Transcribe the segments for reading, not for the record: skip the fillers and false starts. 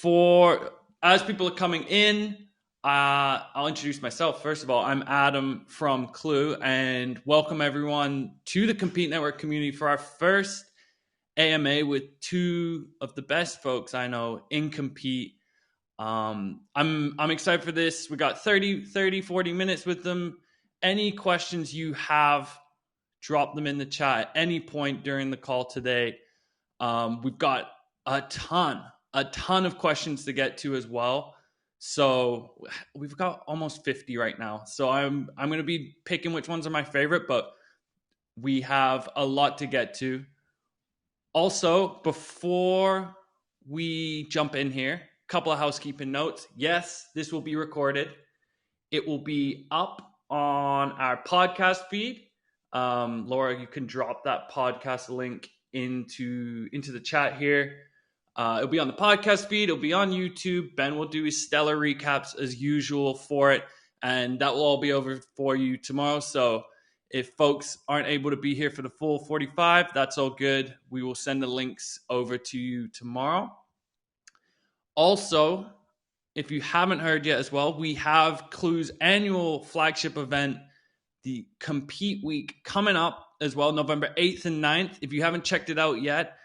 as people are coming in, I'll introduce myself. First of all, I'm Adam from Clue, and welcome everyone to the Compete Network community for our first AMA with two of the best folks I know in Compete. I'm excited for this. We got 40 minutes with them. Any questions you have, drop them in the chat at any point during the call today. We've got a ton of questions to get to as well. So we've got almost 50 right now. So I'm going to be picking which ones are my favorite, but we have a lot to get to. Also, before we jump in here, a couple of housekeeping notes. Yes, this will be recorded. It will be up on our podcast feed. Laura, you can drop that podcast link into the chat here. It'll be on the podcast feed. It'll be on YouTube. Ben will do his stellar recaps as usual for it, and that will all be over for you tomorrow. So if folks aren't able to be here for the full 45, that's all good. We will send the links over to you tomorrow. Also, if you haven't heard yet as well, we have Clue's annual flagship event, the Compete Week, coming up as well, November 8th and 9th. If you haven't checked it out yet,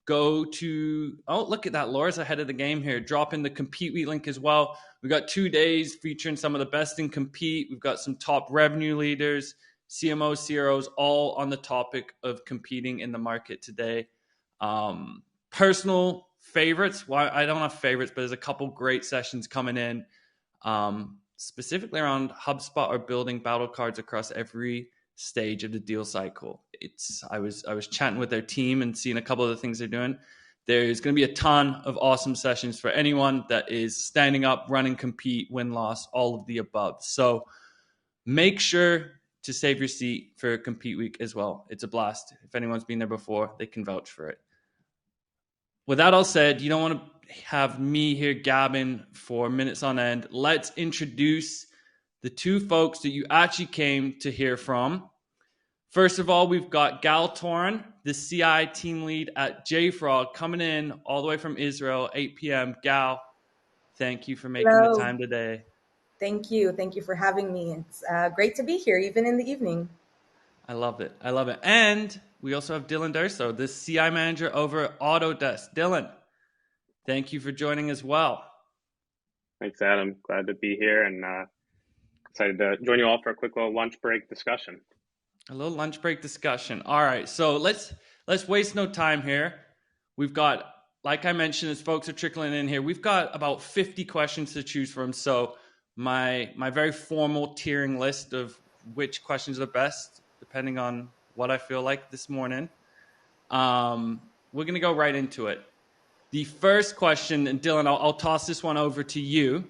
go to, look at that, Laura's ahead of the game here. Drop in the Compete Week link as well. We've got 2 days featuring some of the best in Compete. We've got some top revenue leaders, CMOs, CROs, all on the topic of competing in the market today. Personal favorites, well, I don't have favorites, but there's a couple great sessions coming in, specifically around HubSpot or building battle cards across every stage of the deal cycle. I was chatting with their team and seeing a couple of the things they're doing. There's going to be a ton of awesome sessions for anyone that is standing up, running, compete, win, loss, all of the above. So make sure to save your seat for Compete Week as well. It's a blast. If anyone's been there before, they can vouch for it. With that all said, you don't want to have me here gabbing for minutes on end. Let's introduce the two folks that you actually came to hear from. First of all, we've got Gal Toren, the CI team lead at JFrog, coming in all the way from Israel, 8 p.m. Gal, thank you for making the time today. Thank you. Thank you for having me. It's great to be here, even in the evening. I love it. And we also have Dylan D'Urso, the CI manager over at Autodesk. Dylan, thank you for joining as well. Thanks, Adam. Glad to be here and excited to join you all for a quick little lunch break discussion. A little lunch break discussion. All right, so let's waste no time here. We've got, like I mentioned, as folks are trickling in here, we've got about 50 questions to choose from. So my very formal tiering list of which questions are best, depending on what I feel like this morning. We're going to go right into it. The first question, and Dylan, I'll toss this one over to you,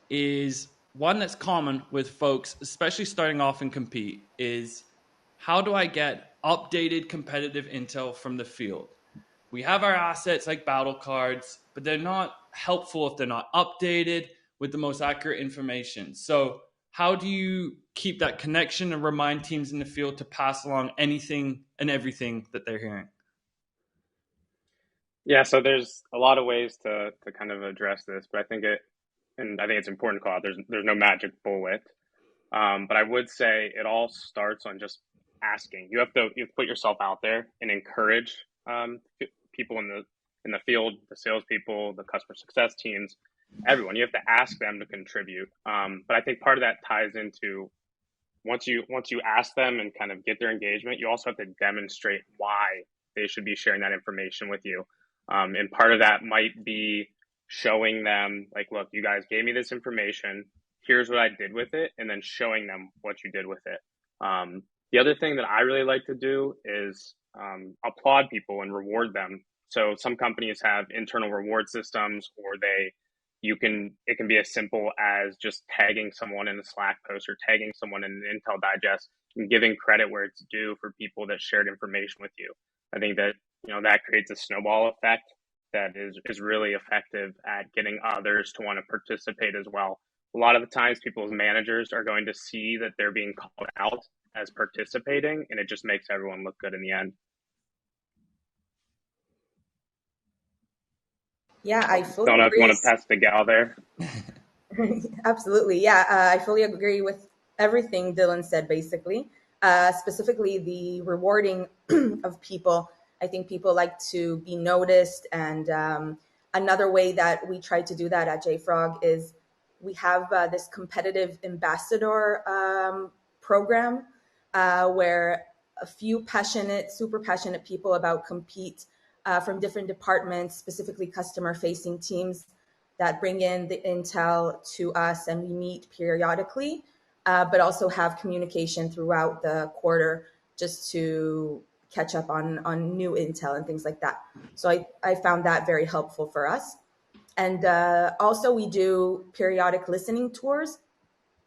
is one that's common with folks, especially starting off in Compete, is how do I get updated competitive intel from the field? We have our assets like battle cards, but they're not helpful if they're not updated with the most accurate information. So how do you keep that connection and remind teams in the field to pass along anything and everything that they're hearing? Yeah, so there's a lot of ways to kind of address this, but I think it's important to call out, there's no magic bullet. But I would say it all starts on just asking. You have to put yourself out there and encourage people in the field, the salespeople, the customer success teams, everyone. You have to ask them to contribute. But I think part of that ties into once you ask them and kind of get their engagement, you also have to demonstrate why they should be sharing that information with you. And part of that might be showing them, like, look, you guys gave me this information. Here's what I did with it, and then showing them what you did with it. The other thing that I really like to do is applaud people and reward them. So some companies have internal reward systems, or it can be as simple as just tagging someone in a Slack post or tagging someone in an Intel Digest and giving credit where it's due for people that shared information with you. I think that that creates a snowball effect that is really effective at getting others to want to participate as well. A lot of the times people's managers are going to see that they're being called out as participating, and it just makes everyone look good in the end. Yeah, I fully Don't know if you agree. want to pass the gal there. Absolutely. Yeah, I fully agree with everything Dylan said, basically. Specifically, the rewarding of people. I think people like to be noticed. And another way that we try to do that at JFrog is we have this competitive ambassador program where a few super passionate people about compete from different departments, specifically customer facing teams, that bring in the intel to us, and we meet periodically, but also have communication throughout the quarter just to catch up on new intel and things like that. So I found that very helpful for us. And also we do periodic listening tours.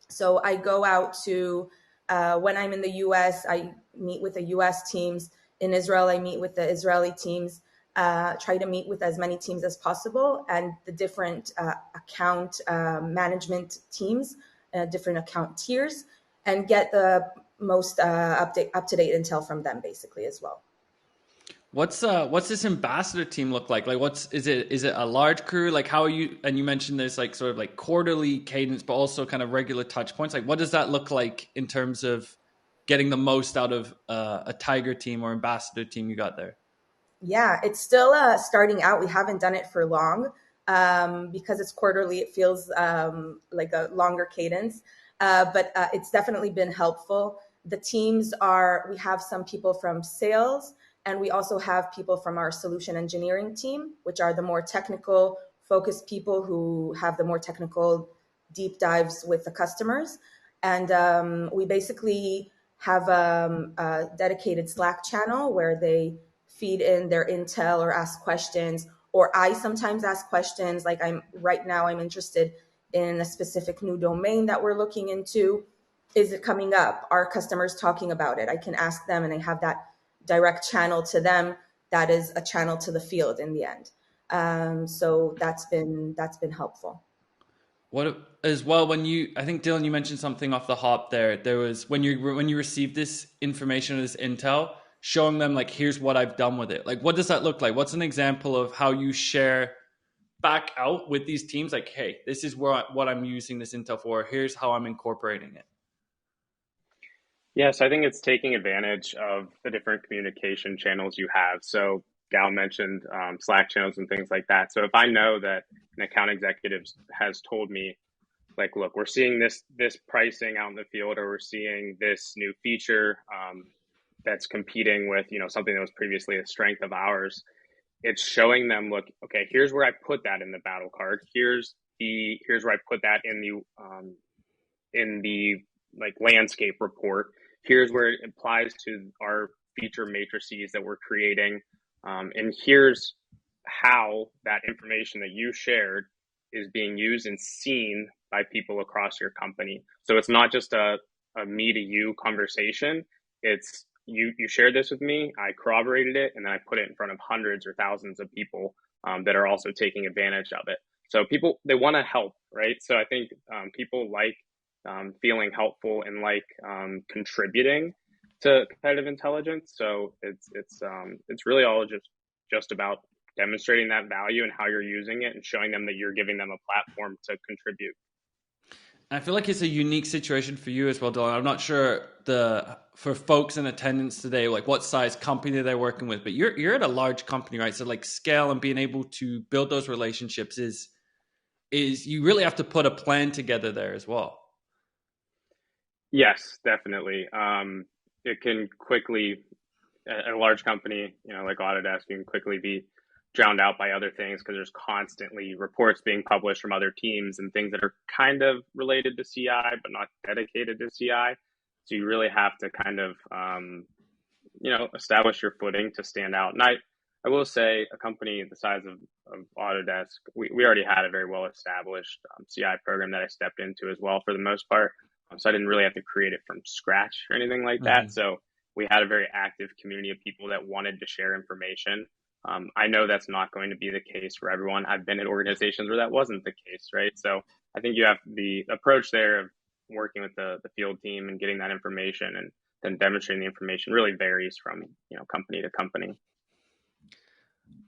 So I go out to, when I'm in the US, I meet with the US teams. In Israel, I meet with the Israeli teams, try to meet with as many teams as possible, and the different account management teams, different account tiers, and get the most up-to-date intel from them basically as well. What's this ambassador team look like? Like, is it a large crew? Like, how are you? And you mentioned there's like sort of like quarterly cadence, but also kind of regular touch points. Like, what does that look like in terms of getting the most out of a Tiger team or ambassador team you got there? Yeah, it's still starting out. We haven't done it for long because it's quarterly. It feels like a longer cadence, but it's definitely been helpful. The teams we have some people from sales, and we also have people from our solution engineering team, which are the more technical focused people who have the more technical deep dives with the customers. And we basically have a dedicated Slack channel where they feed in their intel or ask questions, or I sometimes ask questions. Like I'm interested in a specific new domain that we're looking into. Is it coming up? Are customers talking about it? I can ask them, and I have that direct channel to them. That is a channel to the field in the end. So that's been helpful. What as well when I think Dylan, you mentioned something off the hop there. There was when you received this information or this intel, showing them like, here's what I've done with it. Like, what does that look like? What's an example of how you share back out with these teams? Like, hey, this is what I'm using this intel for. Here's how I'm incorporating it. Yes, I think it's taking advantage of the different communication channels you have. So Gal mentioned Slack channels and things like that. So if I know that an account executive has told me, like, look, we're seeing this pricing out in the field, or we're seeing this new feature that's competing with, something that was previously a strength of ours. It's showing them, look, okay, here's where I put that in the battle card. Here's where I put that in the like landscape report. Here's where it applies to our feature matrices that we're creating, and here's how that information that you shared is being used and seen by people across your company. So it's not just a me to you conversation. It's you shared this with me, I corroborated it, and then I put it in front of hundreds or thousands of people that are also taking advantage of it. So people, they want to help, right? So I think people like feeling helpful and like contributing to competitive intelligence. So it's really all just about demonstrating that value and how you're using it, and showing them that you're giving them a platform to contribute. I feel like it's a unique situation for you as well, Dylan. I'm not sure for folks in attendance today, like what size company they're working with, but you're at a large company, right? So like scale and being able to build those relationships is you really have to put a plan together there as well. Yes, definitely. It can quickly, a large company, like Autodesk, can quickly be drowned out by other things because there's constantly reports being published from other teams and things that are kind of related to CI but not dedicated to CI. So you really have to kind of, establish your footing to stand out. And I will say, a company the size of Autodesk, we already had a very well established CI program that I stepped into as well for the most part. So I didn't really have to create it from scratch or anything like that. So we had a very active community of people that wanted to share information. I know that's not going to be the case for everyone. I've been at organizations where that wasn't the case, right? So I think you have the approach there of working with the field team and getting that information and then demonstrating the information really varies from company to company.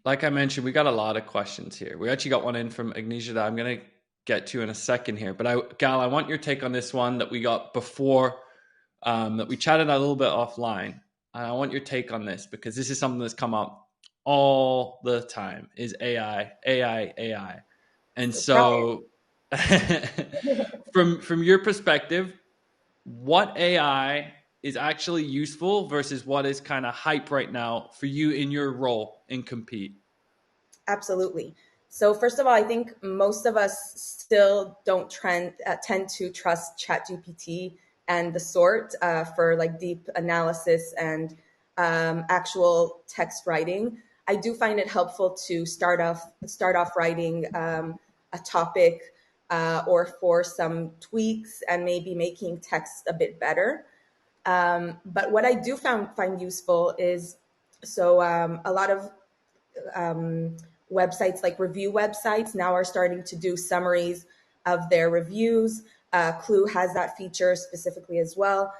like I mentioned, we got a lot of questions here. We actually got one in from Agnesia that I'm going to get to in a second here. But Gal, I want your take on this one that we got before, that we chatted a little bit offline. And I want your take on this because this is something that's come up all the time: is AI, AI, AI. And So try so, from your perspective, what AI is actually useful versus what is kind of hype right now for you in your role in Compete? Absolutely. So first of all, I think most of us still don't tend to trust ChatGPT and the sort for like deep analysis and actual text writing. I do find it helpful to start off writing a topic or for some tweaks and maybe making text a bit better. But what I do find useful is a lot of um, websites like review websites now are starting to do summaries of their reviews. Clue has that feature specifically as well,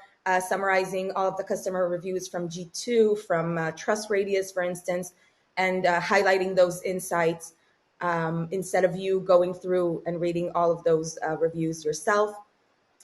summarizing all of the customer reviews from G2, from Trust Radius, for instance, and highlighting those insights instead of you going through and reading all of those reviews yourself.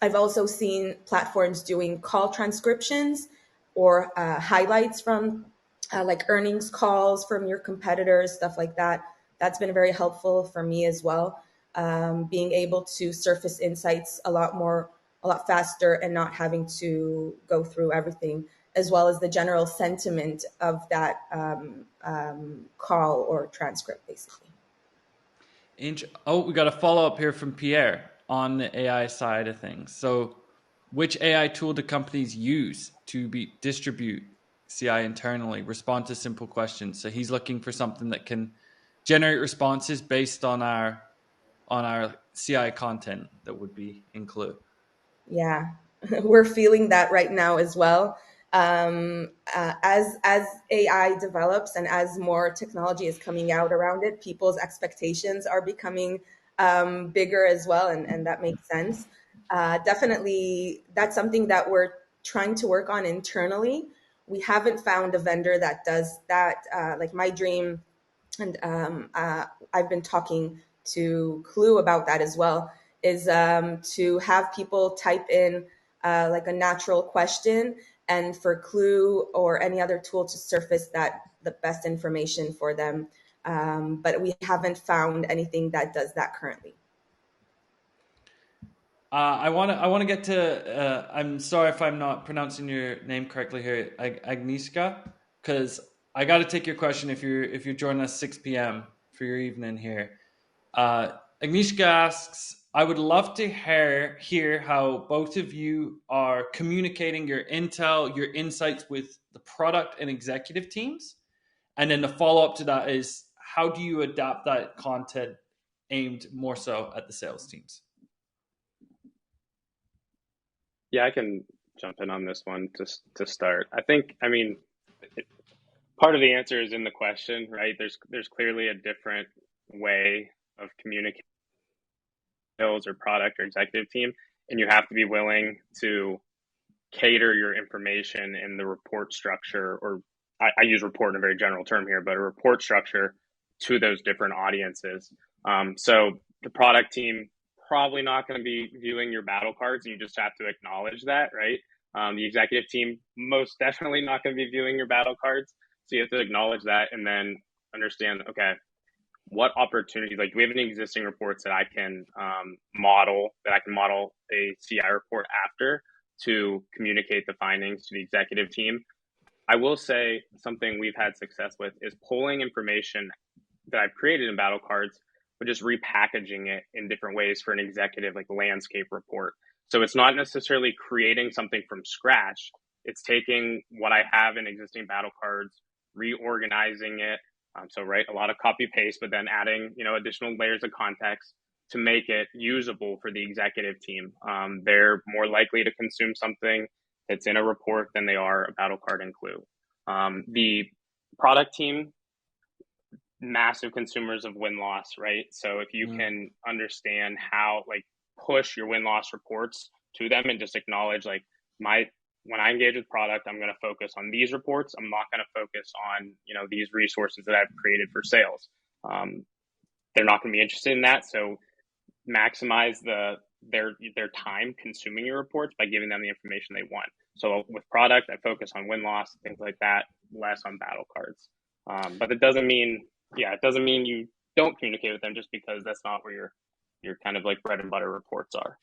I've also seen platforms doing call transcriptions or highlights from like earnings calls from your competitors, stuff like that. That's been very helpful for me as well. Being able to surface insights a lot faster and not having to go through everything, as well as the general sentiment of that call or transcript, basically. Oh, we got a follow up here from Pierre on the AI side of things. So, which AI tool do companies use to distribute CI internally, respond to simple questions? So he's looking for something that can generate responses based on our CI content that would be included. Yeah, we're feeling that right now as well. As AI develops and as more technology is coming out around it, people's expectations are becoming bigger as well, and that makes sense. Definitely, that's something that we're trying to work on internally. We haven't found a vendor that does that. Like my dream, and I've been talking to Clue about that as well, is to have people type in like a natural question and for Clue or any other tool to surface that the best information for them. But we haven't found anything that does that currently. I want to get to. I'm sorry if I'm not pronouncing your name correctly here, Agnieszka, because I got to take your question if you're joining us 6 p.m. for your evening here. Uh, Agnieszka asks, I would love to hear how both of you are communicating your intel, your insights with the product and executive teams, and then the follow up to that is how do you adapt that content aimed more so at the sales teams? Yeah, I can jump in on this one just to start. I mean, part of the answer is in the question, right? There's clearly a different way of communicating sales or product or executive team, and you have to be willing to cater your information in the report structure, or I use report in a very general term here, but a report structure to those different audiences. So the product team probably not going to be viewing your battle cards, and you just have to acknowledge that, right? The executive team most definitely not going to be viewing your battle cards, so you have to acknowledge that and then understand, okay, what opportunities, like do we have any existing reports that I can model a CI report after to communicate the findings to the executive team. I will say something we've had success with is pulling information that I've created in battle cards, but just repackaging it in different ways for an executive, like landscape report. So it's not necessarily creating something from scratch. It's taking what I have in existing battle cards, reorganizing it. So right, a lot of copy paste, but then adding additional layers of context to make it usable for the executive team. They're more likely to consume something that's in a report than they are a battle card and Clue. The product team, massive consumers of win loss, right? So if you can understand how, like, push your win loss reports to them and just acknowledge, like, my when I engage with product, I'm going to focus on these reports. I'm not going to focus on, these resources that I've created for sales. They're not going to be interested in that. So maximize their time consuming your reports by giving them the information they want. So with product, I focus on win-loss, things like that, less on battle cards. But it doesn't mean you don't communicate with them just because that's not where your kind of like bread and butter reports are.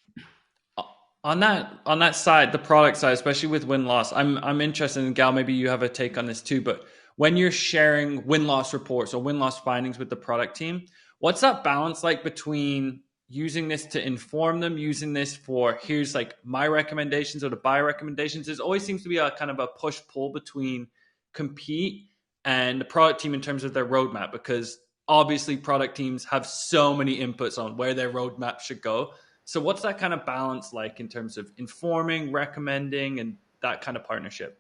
On that side, the product side, especially with win-loss, I'm interested in, Gal, maybe you have a take on this too, but when you're sharing win-loss reports or win-loss findings with the product team, what's that balance like between using this to inform them, using this for here's like my recommendations or the buyer recommendations? There always seems to be a kind of a push-pull between compete and the product team in terms of their roadmap, because obviously product teams have so many inputs on where their roadmap should go. So what's that kind of balance like in terms of informing, recommending, and that kind of partnership?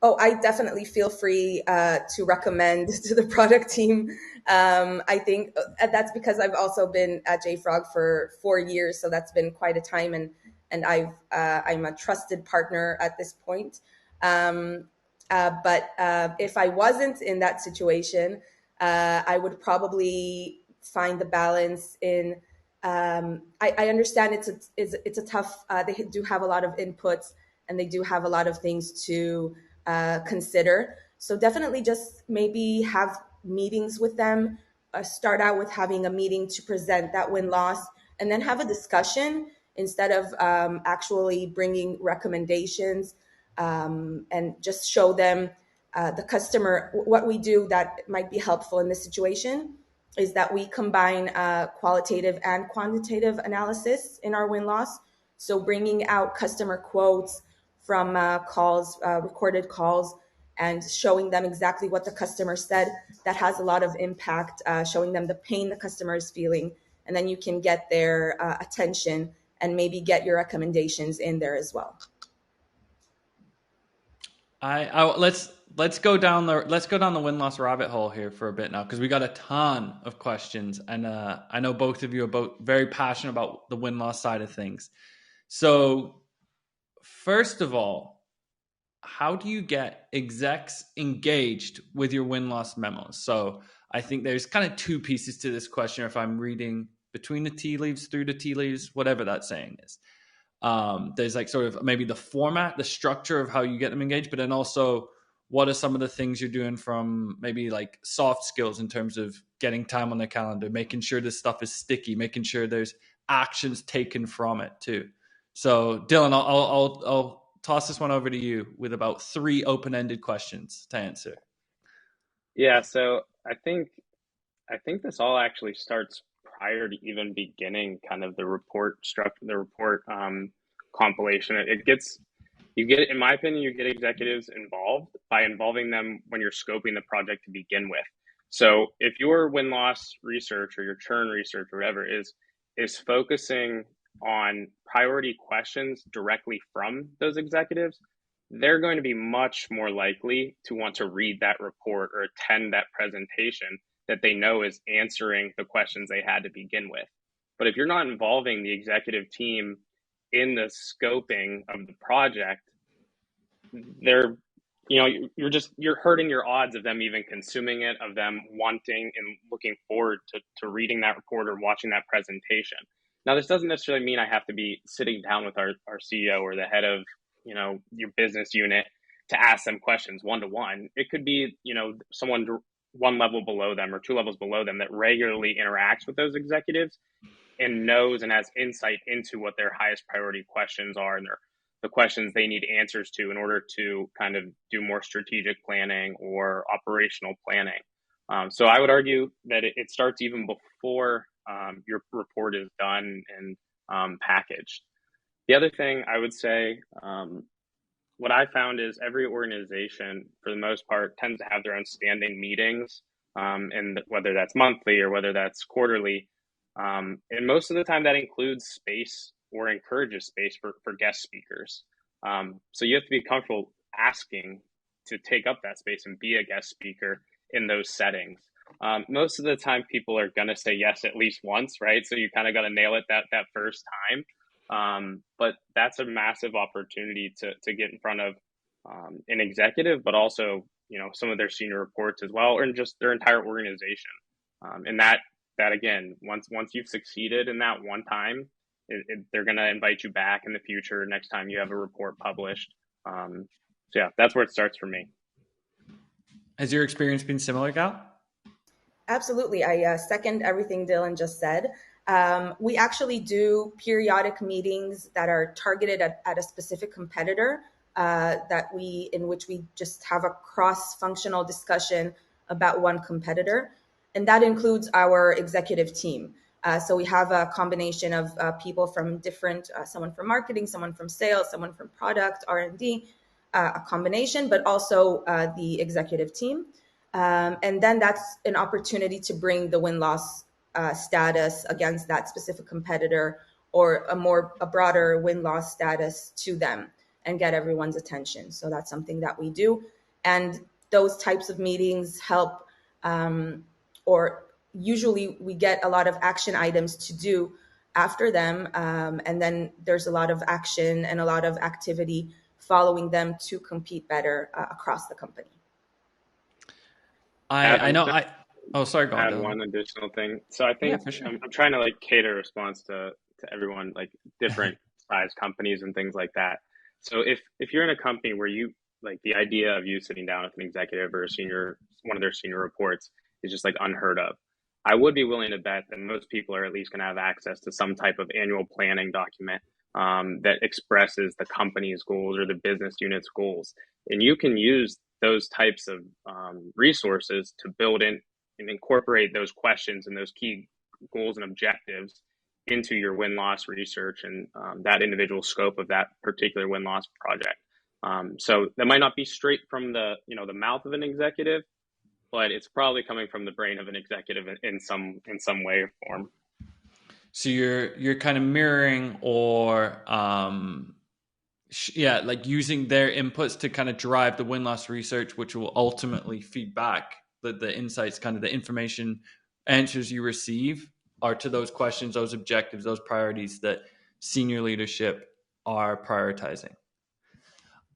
Oh, I definitely feel free to recommend to the product team. I think that's because I've also been at JFrog for 4 years, so that's been quite a time, and I'm a trusted partner at this point. But if I wasn't in that situation, I would probably find the balance in. I understand it's a tough. They do have a lot of inputs, and they do have a lot of things to consider. So definitely just maybe have meetings with them. Start out with having a meeting to present that win-loss, and then have a discussion instead of actually bringing recommendations, and just show them the customer what we do that might be helpful in this situation is that we combine qualitative and quantitative analysis in our win-loss. So bringing out customer quotes from calls, recorded calls, and showing them exactly what the customer said, that has a lot of impact, showing them the pain the customer is feeling. And then you can get their attention and maybe get your recommendations in there as well. Let's go down the win-loss rabbit hole here for a bit now, because we got a ton of questions, and I know both of you are both very passionate about the win-loss side of things. So first of all, how do you get execs engaged with your win-loss memos? So I think there's kind of two pieces to this question, if I'm reading between the tea leaves, through the tea leaves, whatever that saying is. There's like sort of maybe the format, the structure of how you get them engaged, but then also what are some of the things you're doing from maybe like soft skills in terms of getting time on their calendar, making sure this stuff is sticky, making sure there's actions taken from it too. So Dylan, I'll toss this one over to you with about 3 open-ended questions to answer. Yeah, so I think this all actually starts prior to even beginning kind of the report structure, the report compilation. In my opinion, you get executives involved by involving them when you're scoping the project to begin with. So if your win-loss research or your churn research or whatever is focusing on priority questions directly from those executives, they're going to be much more likely to want to read that report or attend that presentation that they know is answering the questions they had to begin with. But if you're not involving the executive team in the scoping of the project, you're hurting your odds of them even consuming it, of them wanting and looking forward to reading that report or watching that presentation. Now, this doesn't necessarily mean I have to be sitting down with our CEO or the head of, your business unit to ask them questions one-to-one. It could be, someone 1 level below them or 2 levels below them that regularly interacts with those executives and knows and has insight into what their highest priority questions are and the questions they need answers to in order to kind of do more strategic planning or operational planning. So I would argue that it starts even before your report is done and packaged. The other thing I would say, what I found is every organization, for the most part, tends to have their own standing meetings, and whether that's monthly or whether that's quarterly. And most of the time that includes space or encourages space for guest speakers. So you have to be comfortable asking to take up that space and be a guest speaker in those settings. Most of the time people are going to say yes at least once, right? So you kind of got to nail it that first time. But that's a massive opportunity to get in front of an executive, but also, some of their senior reports as well, or just their entire organization. And that again, once you've succeeded in that one time, they're going to invite you back in the future next time you have a report published. So yeah, that's where it starts for me. Has your experience been similar, Gal? Absolutely. I second everything Dylan just said. We actually do periodic meetings that are targeted at a specific competitor in which we just have a cross-functional discussion about one competitor. And that includes our executive team. So we have a combination of people from different, someone from marketing, someone from sales, someone from product, R&D, a combination, but also the executive team. And then that's an opportunity to bring the win-loss status against that specific competitor, or a broader win-loss status to them, and get everyone's attention. So that's something that we do. And those types of meetings help, or usually we get a lot of action items to do after them. And then there's a lot of action and a lot of activity following them to compete better across the company. I know. Oh, sorry, go on, Add Dylan. one additional thing. So I think, Yeah, for sure. I'm trying to cater a response to everyone, different size companies and things like that. So if you're in a company where you the idea of you sitting down with an executive or one of their senior reports is just unheard of, I would be willing to bet that most people are at least going to have access to some type of annual planning document that expresses the company's goals or the business unit's goals. And you can use those types of resources to build in and incorporate those questions and those key goals and objectives into your win-loss research and that individual scope of that particular win-loss project. So that might not be straight from the mouth of an executive, but it's probably coming from the brain of an executive in some way or form. So you're kind of mirroring, or using their inputs to kind of drive the win-loss research, which will ultimately feed back the insights, kind of the information answers you receive are to those questions, those objectives, those priorities that senior leadership are prioritizing.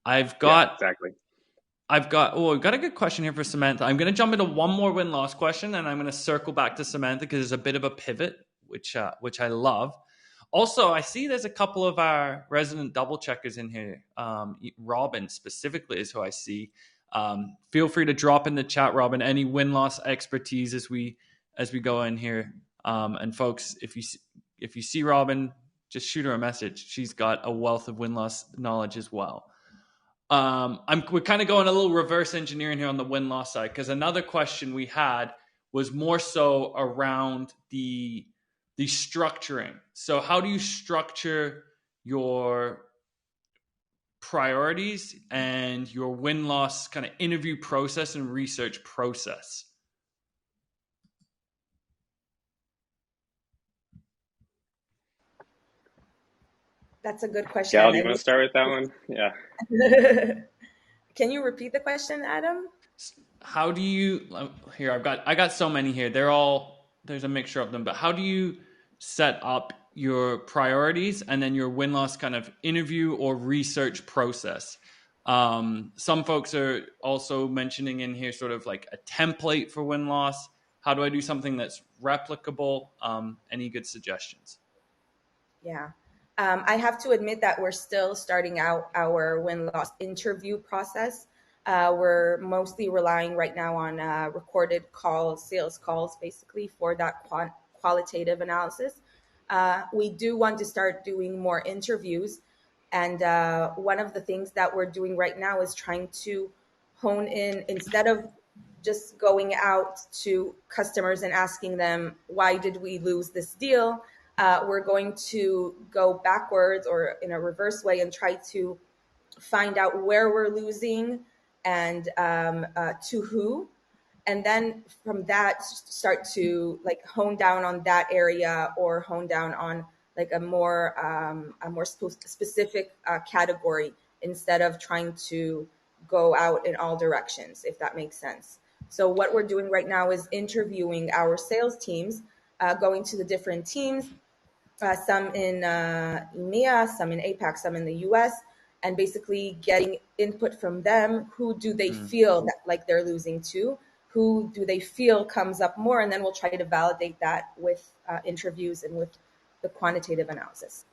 We've got a good question here for Samantha. I'm going to jump into one more win-loss question, and I'm going to circle back to Samantha because there's a bit of a pivot, which I love. Also, I see there's a couple of our resident double checkers in here. Robin specifically is who I see. Feel free to drop in the chat, Robin, any win-loss expertise as we go in here. And folks, if you see Robin, just shoot her a message. She's got a wealth of win-loss knowledge as well. We're kind of going a little reverse engineering here on the win-loss side, because another question we had was more so around the structuring. So how do you structure your priorities and your win-loss kind of interview process and research process? That's a good question. Gal, do you want to start with that one? Yeah. Can you repeat the question, Adam? How do you here? I got so many here. There's a mixture of them, but how do you set up your priorities and then your win-loss kind of interview or research process? Some folks are also mentioning in here sort of like a template for win-loss. How do I do something that's replicable? Any good suggestions? Yeah. I have to admit that we're still starting out our win-loss interview process. We're mostly relying right now on recorded sales calls, basically, for that qualitative analysis. We do want to start doing more interviews. And one of the things that we're doing right now is trying to hone in, instead of just going out to customers and asking them, why did we lose this deal? We're going to go backwards or in a reverse way and try to find out where we're losing and to who. And then from that, start to hone down on that area, or hone down on a more specific category, instead of trying to go out in all directions, if that makes sense. So what we're doing right now is interviewing our sales teams, going to the different teams, some in EMEA, some in APAC, some in the US, and basically getting input from them. Who do they feel that like they're losing to? Who do they feel comes up more? And then we'll try to validate that with interviews and with the quantitative analysis.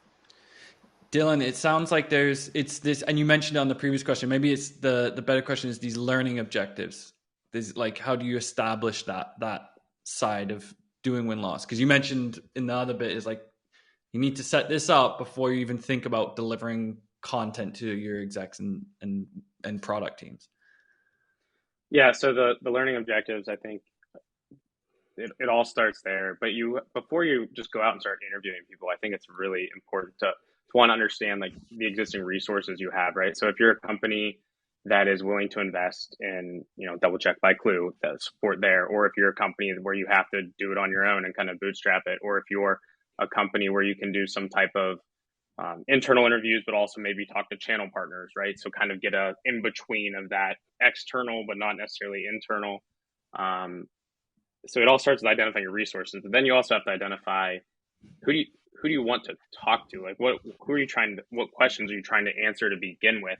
Dylan, it sounds like it's this, and you mentioned it on the previous question. Maybe it's the better question is these learning objectives. This, like, how do you establish that side of doing win-loss? Because you mentioned in the other bit is like you need to set this up before you even think about delivering content to your execs and product teams. Yeah, so the learning objectives, I think it all starts there. But before you just go out and start interviewing people, I think it's really important to one, understand like the existing resources you have, right? So if you're a company that is willing to invest in, double check by Clue, the support there, or if you're a company where you have to do it on your own and kind of bootstrap it, or if you're a company where you can do some type of internal interviews, but also maybe talk to channel partners, right? So kind of get a in between of that external, but not necessarily internal. So it all starts with identifying your resources, but then you also have to identify who do you want to talk to? Like what questions are you trying to answer to begin with?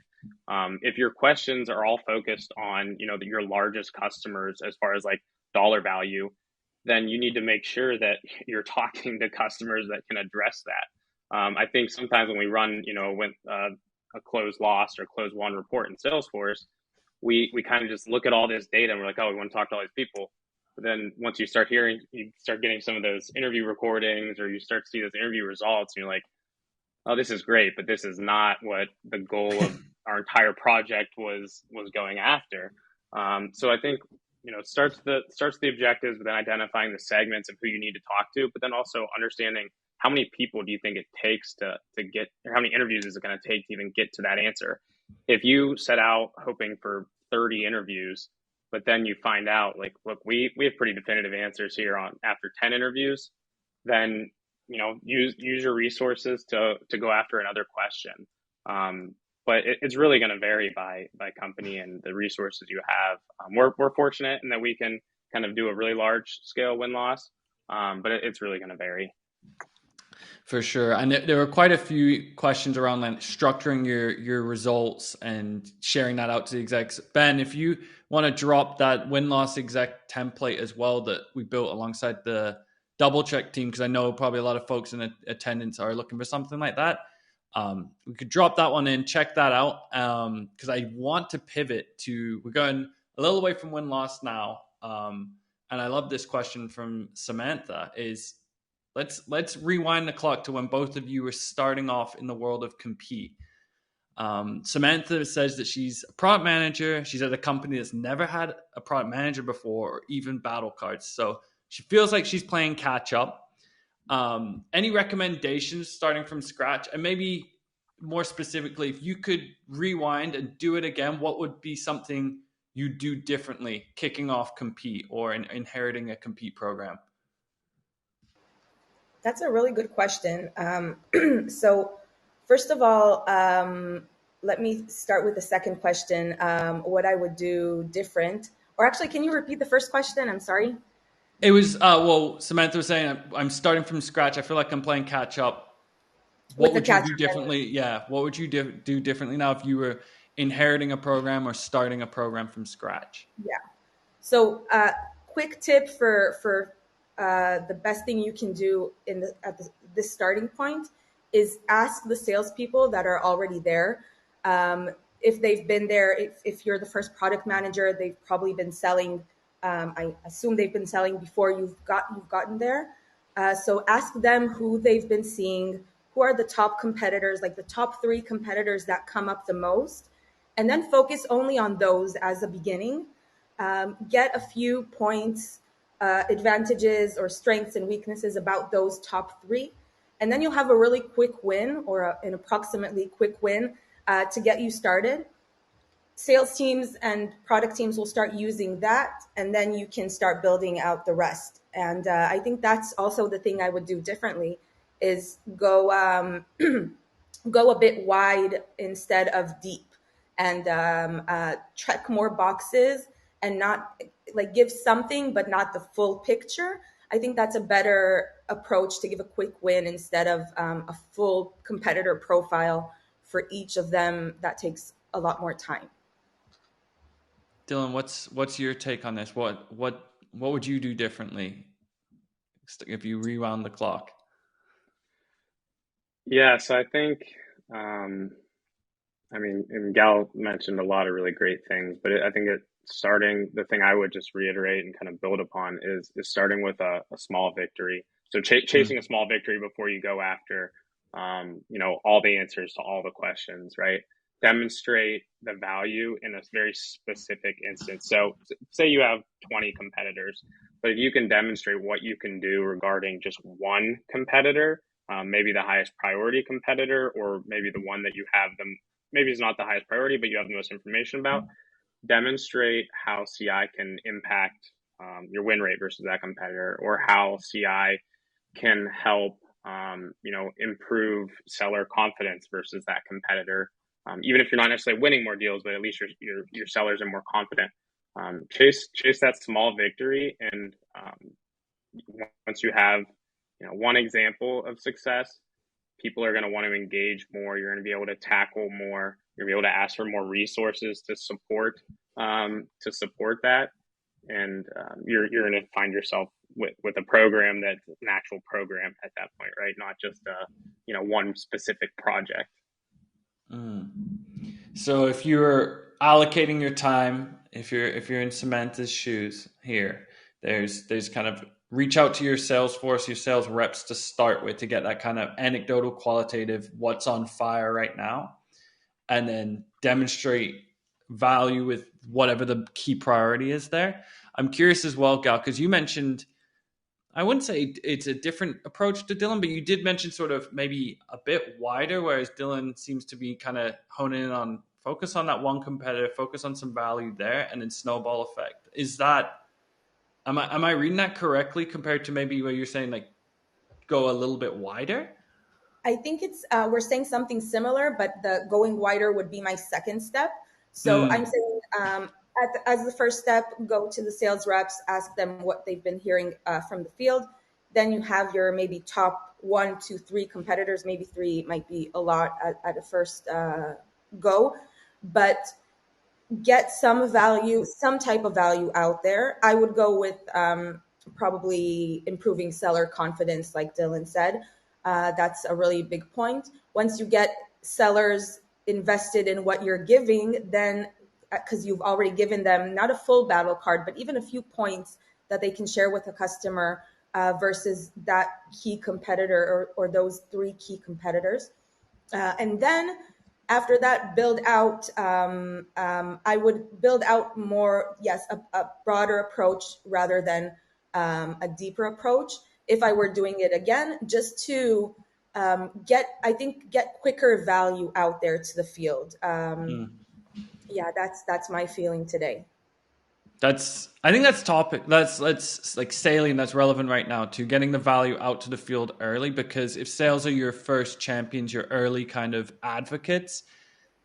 If your questions are all focused on, your largest customers as far as like dollar value, then you need to make sure that you're talking to customers that can address that. I think sometimes when we run, with a closed loss or closed won report in Salesforce, we kind of just look at all this data and we're like, oh, we want to talk to all these people. But then once you start getting some of those interview recordings, or you start to see those interview results, and you're like, oh, this is great, but this is not what the goal of our entire project was going after. So I think, it starts the objectives, but then identifying the segments of who you need to talk to, but then also understanding how many people do you think it takes to get, or how many interviews is it going to take to even get to that answer? If you set out hoping for 30 interviews, but then you find out, like, look, we have pretty definitive answers here after 10 interviews, then, use your resources to go after another question. But it's really going to vary by company and the resources you have. We're fortunate in that we can kind of do a really large scale win-loss, but it's really going to vary. For sure. And there were quite a few questions around like structuring your results and sharing that out to the execs. Ben, if you want to drop that win-loss exec template as well that we built alongside the double check team, because I know probably a lot of folks in attendance are looking for something like that. We could drop that one in, check that out, because I want to pivot to, we're going a little away from win-loss now. And I love this question from Samantha is, Let's rewind the clock to when both of you were starting off in the world of Compete. Samantha says that she's a product manager. She's at a company that's never had a product manager before, or even battle cards. So she feels like she's playing catch up. Any recommendations starting from scratch? And maybe more specifically, if you could rewind and do it again, what would be something you do differently kicking off Compete or inheriting a Compete program? That's a really good question. So first of all, let me start with the second question, what I would do different. Or actually, can you repeat the first question? I'm sorry. It was, Samantha was saying, I'm starting from scratch. I feel like I'm playing catch up. What would you do differently? Yeah. What would you do differently now if you were inheriting a program or starting a program from scratch? Yeah. So quick tip for the best thing you can do at this starting point is ask the salespeople that are already there. If they've been there, if you're the first product manager, they've probably been selling. I assume they've been selling before you've gotten there. So ask them who they've been seeing, who are the top competitors, like the top 3 competitors that come up the most, and then focus only on those as a beginning. Get a few points, advantages or strengths and weaknesses about those top 3. And then you'll have a really quick win or an approximately quick win to get you started. Sales teams and product teams will start using that, and then you can start building out the rest. And I think that's also the thing I would do differently is go go a bit wide instead of deep, and check more boxes and not like give something, but not the full picture. I think that's a better approach to give a quick win instead of a full competitor profile for each of them. That takes a lot more time. Dylan, what's your take on this? What would you do differently if you rewound the clock? Yeah, so I think, I mean, and Gal mentioned a lot of really great things, but I think the thing I would just reiterate and kind of build upon is starting with a small victory. So chasing a small victory before you go after, all the answers to all the questions, right? Demonstrate the value in a very specific instance. So say you have 20 competitors, but if you can demonstrate what you can do regarding just one competitor, maybe the highest priority competitor, or maybe the one that you have them, maybe it's not the highest priority, but you have the most information about, demonstrate how CI can impact your win rate versus that competitor, or how CI can help, improve seller confidence versus that competitor. Even if you're not necessarily winning more deals, but at least your sellers are more confident. Chase that small victory, and once you have one example of success, people are going to want to engage more. You're going to be able to tackle more. You're going to be able to ask for more resources to support that, and you're going to find yourself with a program that's an actual program at that point, right? Not just one specific project. So if you're allocating your time, if you're in Samantha's shoes here, there's kind of reach out to your sales force, your sales reps to start with, to get that kind of anecdotal, qualitative, what's on fire right now, and then demonstrate value with whatever the key priority is there. I'm curious as well, Gal, because you mentioned, I wouldn't say it's a different approach to Dylan, but you did mention sort of maybe a bit wider, whereas Dylan seems to be kind of honing in on focus on that one competitor, focus on some value there, and then snowball effect. Is that, am I reading that correctly compared to maybe where you're saying like go a little bit wider? I think it's we're saying something similar, but the going wider would be my second step. So I'm saying as the first step, go to the sales reps, ask them what they've been hearing from the field. Then you have your maybe top 1, 2, 3 competitors. Maybe 3 might be a lot at a first go, but get some value, some type of value out there. I would go with probably improving seller confidence, like Dylan said. That's a really big point. Once you get sellers invested in what you're giving, then because you've already given them not a full battle card, but even a few points that they can share with a customer versus that key competitor or those 3 key competitors. And then after that, build out, I would build out more, yes, a broader approach rather than a deeper approach. If I were doing it again, just to get quicker value out there to the field. Yeah, that's my feeling today. I think that's topic. That's like salient. That's relevant right now to getting the value out to the field early, because if sales are your first champions, your early kind of advocates,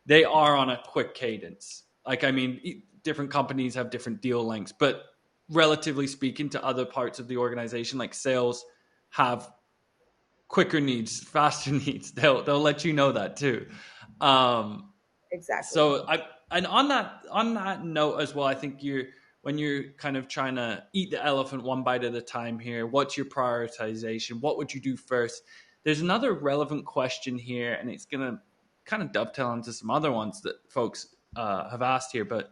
they are on a quick cadence. Like, I mean, different companies have different deal lengths, but relatively speaking to other parts of the organization, like sales have quicker needs, faster needs. They'll let you know that too. Exactly. So and on that note as well, I think when you're kind of trying to eat the elephant one bite at a time here, what's your prioritization? What would you do first? There's another relevant question here, and it's going to kind of dovetail into some other ones that folks have asked here. But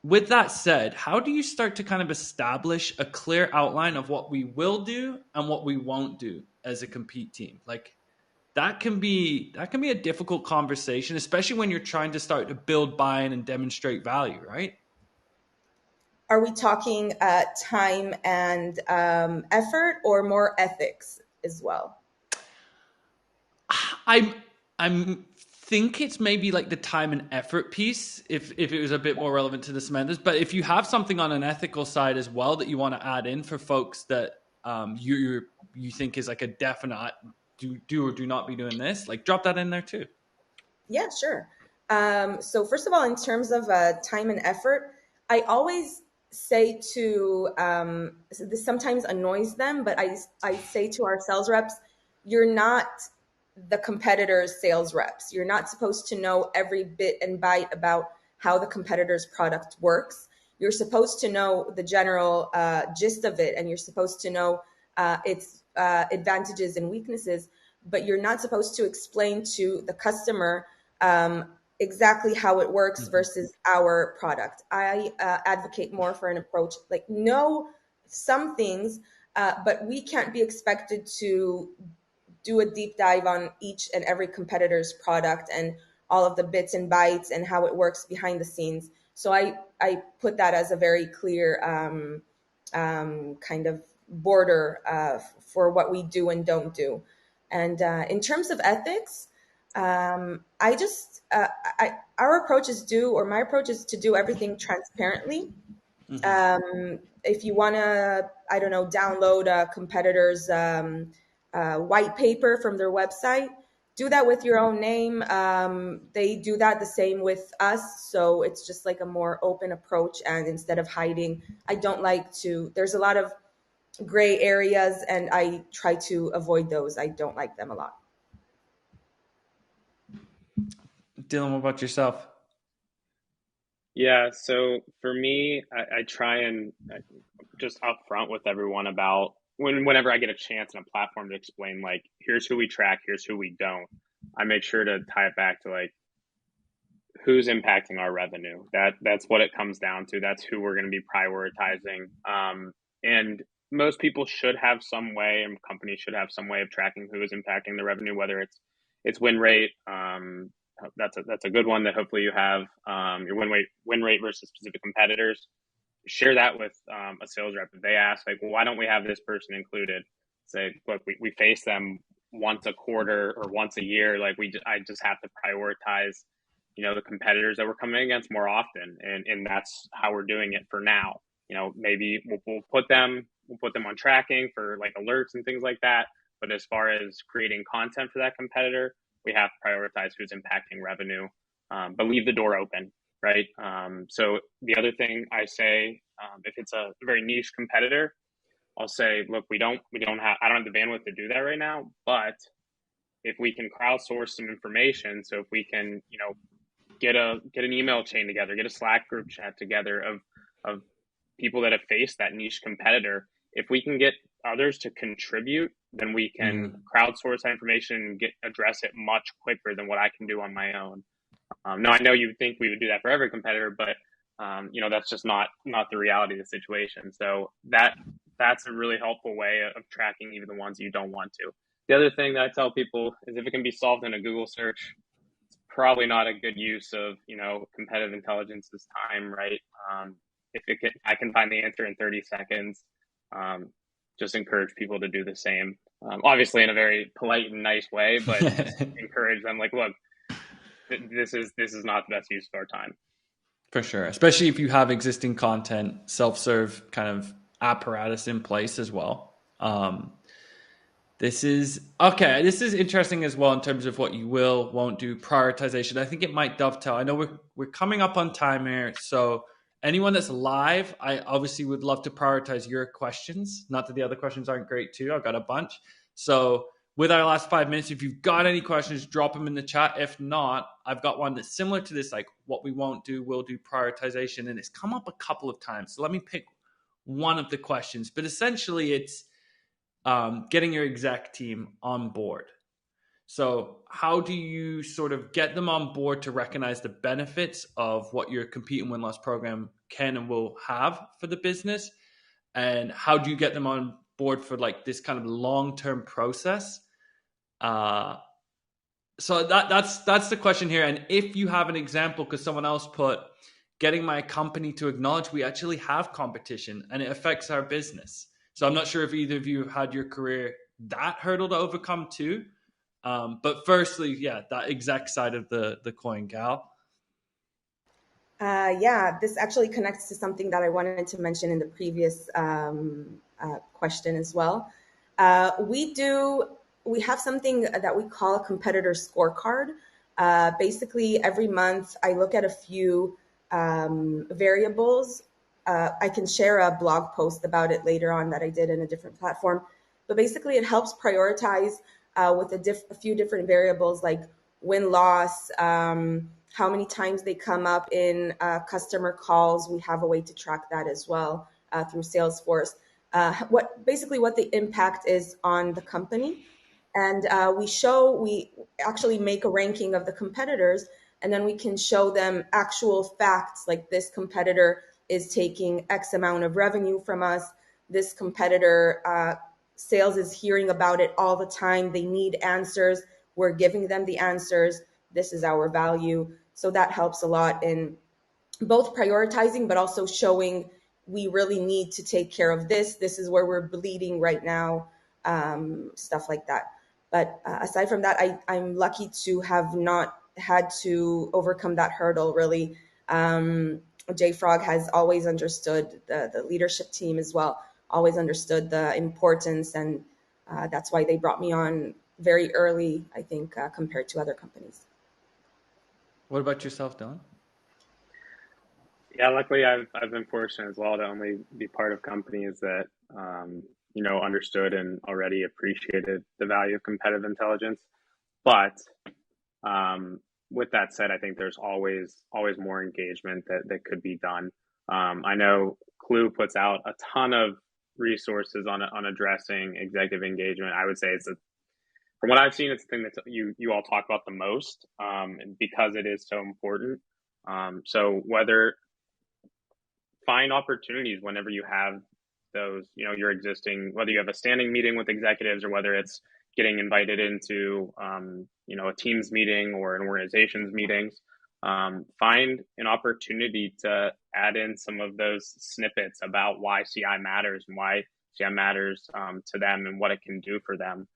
with that said, how do you start to kind of establish a clear outline of what we will do and what we won't do as a compete team? Like, that can be a difficult conversation, especially when you're trying to start to build buy-in and demonstrate value, right? Are we talking time and effort, or more ethics as well? I'm think it's maybe like the time and effort piece, if it was a bit more relevant to the Semanthas. But if you have something on an ethical side as well that you want to add in for folks that you think is like a definite do or do not be doing this, like drop that in there too. Yeah, sure. So first of all, in terms of time and effort, I always say to, this sometimes annoys them, but I say to our sales reps, you're not the competitor's sales reps. You're not supposed to know every bit and byte about how the competitor's product works. You're supposed to know the general gist of it, and you're supposed to know its advantages and weaknesses, but you're not supposed to explain to the customer exactly how it works versus our product. I advocate more for an approach like know some things, but we can't be expected to do a deep dive on each and every competitor's product and all of the bits and bytes and how it works behind the scenes. So I put that as a very clear kind of border for what we do and don't do. And in terms of ethics, I just our approach is my approach is to do everything transparently. If you want to, I don't know, download a competitor's white paper from their website, do that with your own name. They do that the same with us. So it's just like a more open approach. And instead of hiding, I don't like to, there's a lot of gray areas and I try to avoid those. I don't like them a lot. Dylan, what about yourself? Yeah, so for me, I try and just upfront with everyone about whenever I get a chance and a platform to explain, like, here's who we track, here's who we don't. I make sure to tie it back to like who's impacting our revenue. That's what it comes down to. That's who we're going to be prioritizing. And most people should have some way, and companies should have some way of tracking who is impacting the revenue, whether it's win rate. That's a good one that hopefully you have. Your win rate versus specific competitors. Share that with a sales rep. If they ask, like, well, why don't we have this person included? Say, look, we face them once a quarter or once a year. Like I just have to prioritize, the competitors that we're coming against more often, and that's how we're doing it for now. Maybe we'll put them on tracking for like alerts and things like that. But as far as creating content for that competitor, we have to prioritize who's impacting revenue, but leave the door open, right? So the other thing I say, if it's a very niche competitor, I'll say, look, I don't have the bandwidth to do that right now, but if we can crowdsource some information, so if we can, get an email chain together, get a Slack group chat together of people that have faced that niche competitor, if we can get others to contribute, then we can crowdsource that information and address it much quicker than what I can do on my own. No, I know you would think we would do that for every competitor, but that's just not the reality of the situation. So that's a really helpful way of tracking even the ones you don't want to. The other thing that I tell people is if it can be solved in a Google search, it's probably not a good use of competitive intelligence's time, right? I can find the answer in 30 seconds. Just encourage people to do the same. Obviously in a very polite and nice way, but just encourage them, like, look, this is not the best use of our time. For sure. Especially if you have existing content, self-serve kind of apparatus in place as well. This is interesting as well in terms of what you won't do, prioritization. I think it might dovetail. I know we're coming up on time here, so anyone that's live, I obviously would love to prioritize your questions. Not that the other questions aren't great too. I've got a bunch. So with our last 5 minutes, if you've got any questions, drop them in the chat. If not, I've got one that's similar to this, like what we won't do, we'll do prioritization. And it's come up a couple of times. So let me pick one of the questions. But essentially, it's getting your exec team on board. So how do you sort of get them on board to recognize the benefits of what your Compete and Win Loss program can and will have for the business? And how do you get them on board for like this kind of long-term process? So that's the question here. And if you have an example, because someone else put, getting my company to acknowledge we actually have competition and it affects our business. So I'm not sure if either of you have had your career that hurdle to overcome too. But firstly, that exec side of the coin, Gal. This actually connects to something that I wanted to mention in the previous question as well. We have something that we call a competitor scorecard. Basically, every month I look at a few variables I can share a blog post about it later on that I did in a different platform. But basically, it helps prioritize with a few different variables like win-loss, how many times they come up in customer calls. We have a way to track that as well through Salesforce. What the impact is on the company. And we actually make a ranking of the competitors, and then we can show them actual facts like this competitor is taking X amount of revenue from us. This competitor, sales is hearing about it all the time. They need answers. We're giving them the answers. This is our value. So that helps a lot in both prioritizing, but also showing we really need to take care of this. This is where we're bleeding right now, stuff like that. But aside from that, I'm lucky to have not had to overcome that hurdle, really. JFrog has always understood, the leadership team as well, always understood the importance, and that's why they brought me on very early, I think, compared to other companies. What about yourself, Dylan? Yeah, luckily I've been fortunate as well to only be part of companies that understood and already appreciated the value of competitive intelligence. But with that said, I think there's always more engagement that could be done. I know Clue puts out a ton of resources on addressing executive engagement. I would say from what I've seen, it's the thing that you all talk about the most, because it is so important. So find opportunities whenever you have those, your existing, whether you have a standing meeting with executives or whether it's getting invited into, a team's meeting or an organization's meetings, find an opportunity to add in some of those snippets about why CI matters and why CI matters to them and what it can do for them.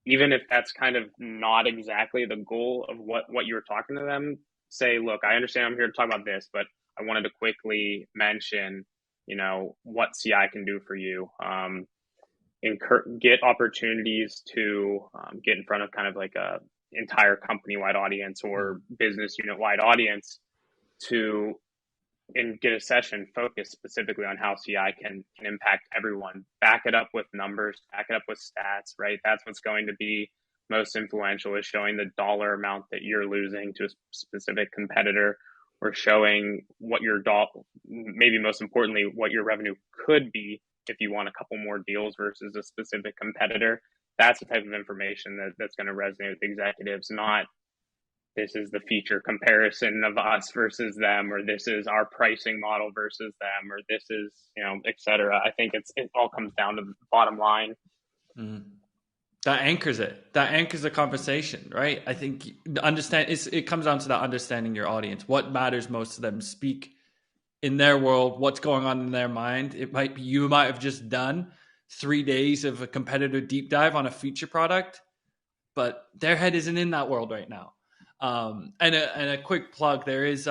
Even if that's kind of not exactly the goal of what you were talking to them, say, look, I understand I'm here to talk about this, but I wanted to quickly mention, what CI can do for you. Get opportunities to get in front of kind of like a entire company-wide audience or business unit-wide audience and get a session focused specifically on how CI can impact everyone. Back it up with numbers, back it up with stats, right? That's what's going to be most influential, is showing the dollar amount that you're losing to a specific competitor, or showing what maybe most importantly, what your revenue could be if you want a couple more deals versus a specific competitor. That's the type of information that's going to resonate with executives, not this is the feature comparison of us versus them, or this is our pricing model versus them, or this is, et cetera. I think it all comes down to the bottom line. Mm. That anchors it. That anchors the conversation, right? I think it comes down to that understanding your audience. What matters most to them? Speak in their world, what's going on in their mind. You might have just done 3 days of a competitor deep dive on a feature product, but their head isn't in that world right now. And a quick plug, there is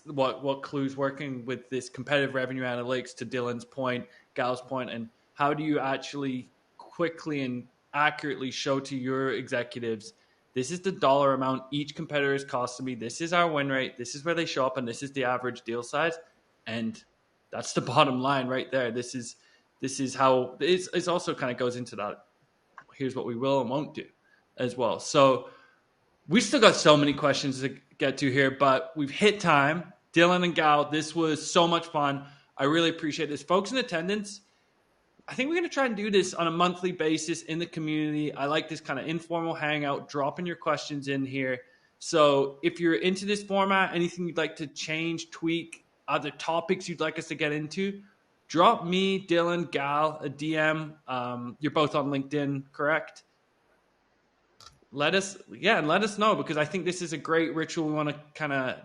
what Clue's working with this competitive revenue analytics, to Dylan's point, Gal's point, and how do you actually quickly and accurately show to your executives, this is the dollar amount each competitor is costing me, this is our win rate, this is where they show up, and this is the average deal size, and that's the bottom line right there. This is how it's also kind of goes into that, here's what we will and won't do as well. So we still got so many questions to get to here, but we've hit time. Dylan and Gal, this was so much fun. I really appreciate this. Folks in attendance, I think we're going to try and do this on a monthly basis in the community. I like this kind of informal hangout, dropping your questions in here. So if you're into this format, anything you'd like to change, tweak, other topics you'd like us to get into, drop me, Dylan, Gal, a DM. You're both on LinkedIn, correct? Let us know, because I think this is a great ritual we want to kind of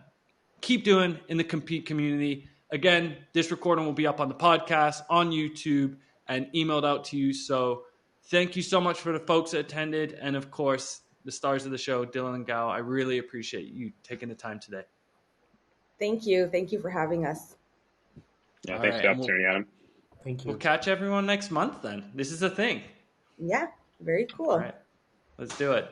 keep doing in the Compete community. Again, this recording will be up on the podcast, on YouTube, and emailed out to you. So thank you so much for the folks that attended. And of course, the stars of the show, Dylan and Gal, I really appreciate you taking the time today. Thank you. Thank you for having us. Yeah, thanks for the opportunity, Adam. Thank you. We'll catch everyone next month then. This is a thing. Yeah, very cool. All right, let's do it.